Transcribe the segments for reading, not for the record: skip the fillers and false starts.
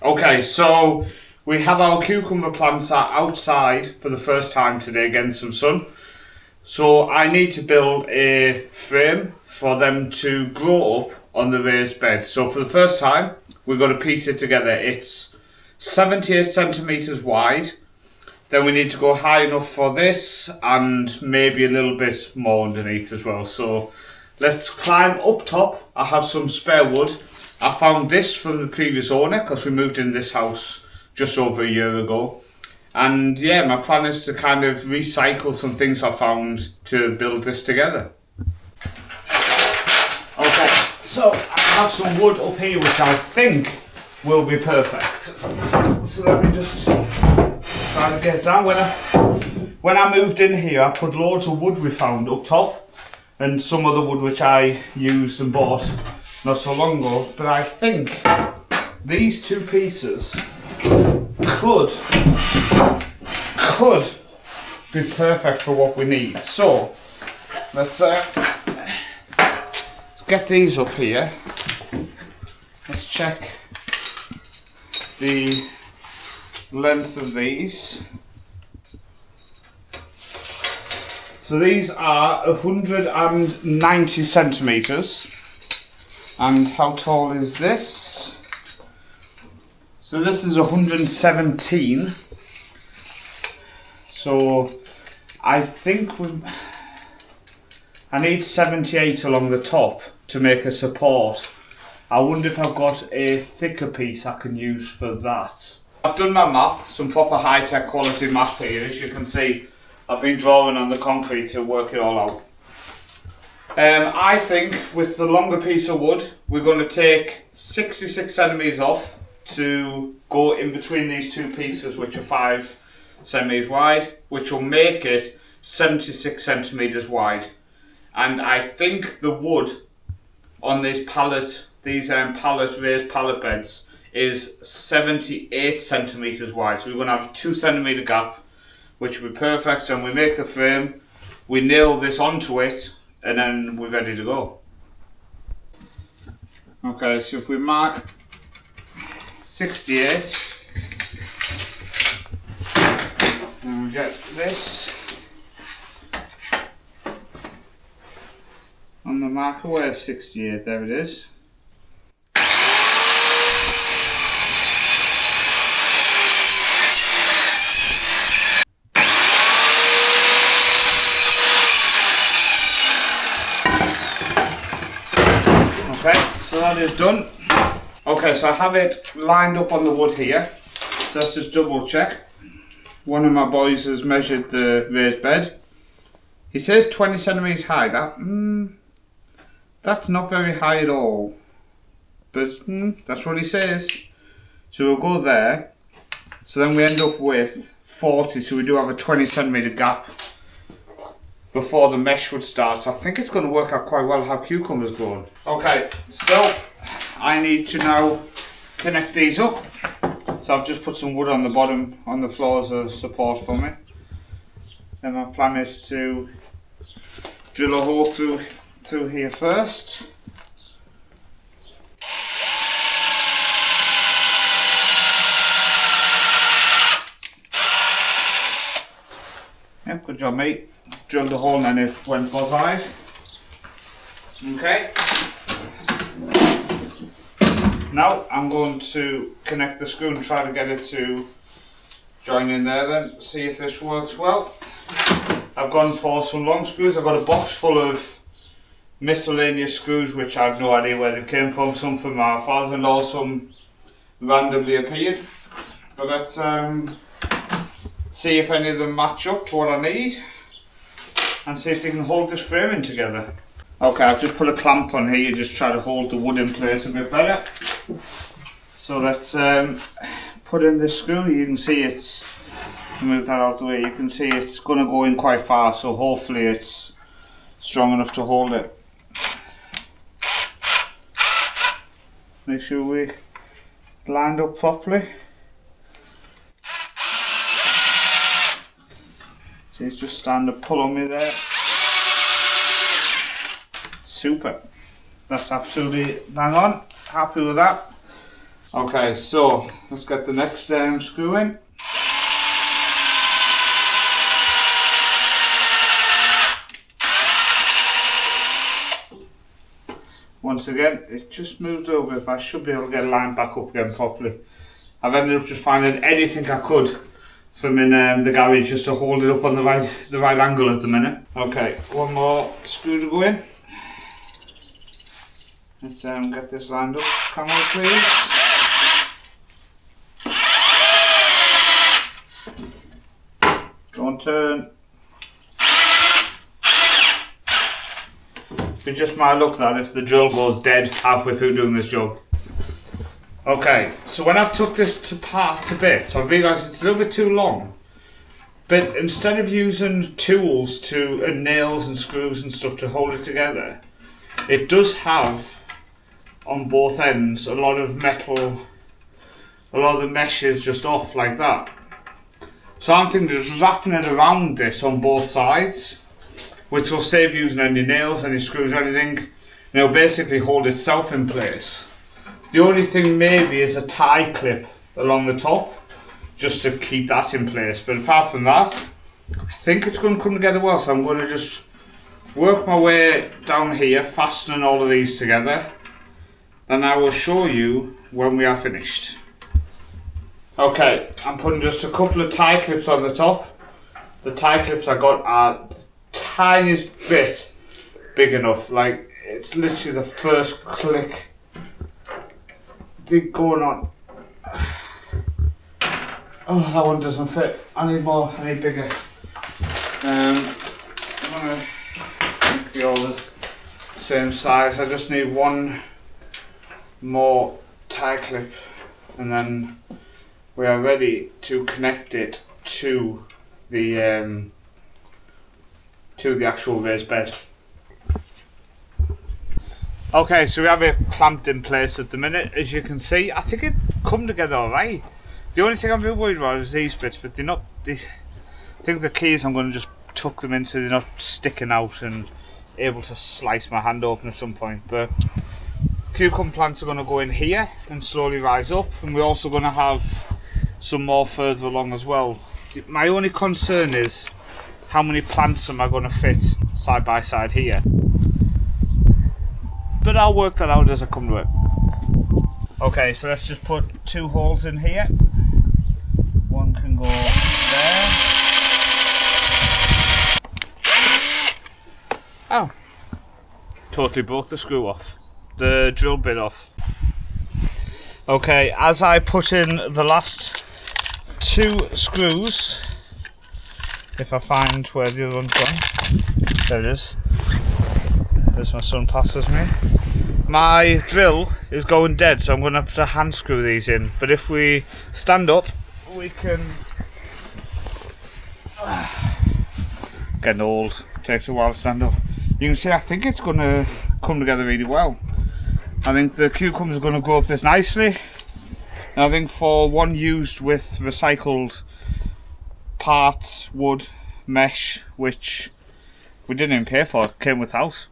Okay, so we have our cucumber plants outside for the first time today getting some sun. So I need to build a frame for them to grow up on the raised bed. So for the first time, we're going to piece it together. It's 78 centimeters wide. Then we need to go high enough for this and maybe a little bit more underneath as well. So let's climb up top. I have some spare wood. I found this from the previous owner because we moved in this house just over a year ago. And yeah, my plan is to kind of recycle some things I found to build this together. Okay, so I have some wood up here which I think will be perfect. So let me just try to get it down. When I moved in here, I put loads of wood we found up top and some other wood which I used and bought not so long ago. But I think these two pieces could be perfect for what we need. So let's get these up here. Let's check the length of these. So these are 190 centimeters. And how tall is this? So this is 117. So I think I need 78 along the top to make a support. I wonder if I've got a thicker piece I can use for that. I've done my math, some proper high-tech quality math here. As you can see, I've been drawing on the concrete to work it all out. I think with the longer piece of wood, we're going to take 66 centimeters off to go in between these two pieces, which are 5 centimeters wide, which will make it 76 centimeters wide. And I think the wood on these raised pallet beds is 78 centimeters wide. So we're going to have a 2 centimeter gap, which will be perfect. So when we make the frame, we nail this onto it, and then we're ready to go. Okay, so if we mark 68, and we get this on the marker. Where's 68? There it is. Okay, so that is done. Okay, so I have it lined up on the wood here. So let's just double check. One of my boys has measured the raised bed. He says 20 centimeters high. That's not very high at all. But that's what he says. So we'll go there. So then we end up with 40. So we do have a 20 centimeter gap before the mesh would start. So I think it's going to work out quite well how cucumbers growing. Okay, so I need to now connect these up. So I've just put some wood on the bottom, on the floor as a support for me. Then my plan is to drill a hole through here first. Yep, good job, mate. Drilled the hole and then it went bullseye. Okay. Now I'm going to connect the screw and try to get it to join in there then, see if this works well. I've gone for some long screws. I've got a box full of miscellaneous screws which I have no idea where they came from. Some from my father-in-law, some randomly appeared. But let's see if any of them match up to what I need and see if they can hold this framing together. Okay, I've just put a clamp on here, just try to hold the wood in place a bit better. So let's put in this screw. You can see it's, move that out of the way, you can see it's going to go in quite far, so hopefully it's strong enough to hold it. Make sure we lined up properly. So it's just starting to pull on me there. Super. That's absolutely bang on. Happy with that. Okay, so let's get the next screw in. Once again, it just moved over, but I should be able to get it lined back up again properly. I've ended up just finding anything I could from in the garage just to hold it up on the right angle at the minute. Okay, one more screw to go in. Let's get this lined up. Camera, please. Don't turn. It just might look that if the drill goes dead halfway through doing this job. Okay, so when I've took this to bits, I've realised it's a little bit too long. But instead of using tools and nails and screws and stuff to hold it together, it does have on both ends a lot of metal, a lot of the mesh is just off like that. So I'm thinking just wrapping it around this on both sides, which will save using any nails, any screws, anything, and it'll basically hold itself in place. The only thing maybe is a tie clip along the top, just to keep that in place. But apart from that, I think it's going to come together well. So I'm going to just work my way down here, fastening all of these together. Then I will show you when we are finished. Okay, I'm putting just a couple of tie clips on the top. The tie clips I got are the tiniest bit big enough. Like, it's literally the first click going on. Oh, that one doesn't fit. I need more, I need bigger. I'm gonna make the all the same size. I just need one more tie clip and then we are ready to connect it to the actual raised bed. Okay, so we have it clamped in place at the minute. As you can see, I think it come together alright. The only thing I'm a bit worried about is these bits, but they're not. I think the keys, I'm going to just tuck them in so they're not sticking out and able to slice my hand open at some point. But cucumber plants are going to go in here and slowly rise up, and we're also going to have some more further along as well. My only concern is how many plants am I going to fit side by side here. But I'll work that out as I come to it. Okay, so let's just put two holes in here. One can go there. Oh, totally broke the screw off, the drill bit off. Okay, as I put in the last two screws, if I find where the other one's gone, there it is. As my son passes me. My drill is going dead, so I'm going to have to hand screw these in. But if we stand up, we can... Getting old, takes a while to stand up. You can see I think it's going to come together really well. I think the cucumbers are going to grow up this nicely. And I think for one used with recycled parts, wood, mesh, which we didn't even pay for, it came without.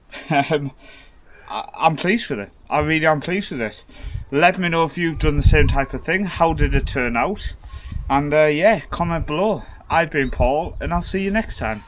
I'm pleased with it. I really am pleased with it. Let me know if you've done the same type of thing. How did it turn out? And yeah, comment below. I've been Paul, and I'll see you next time.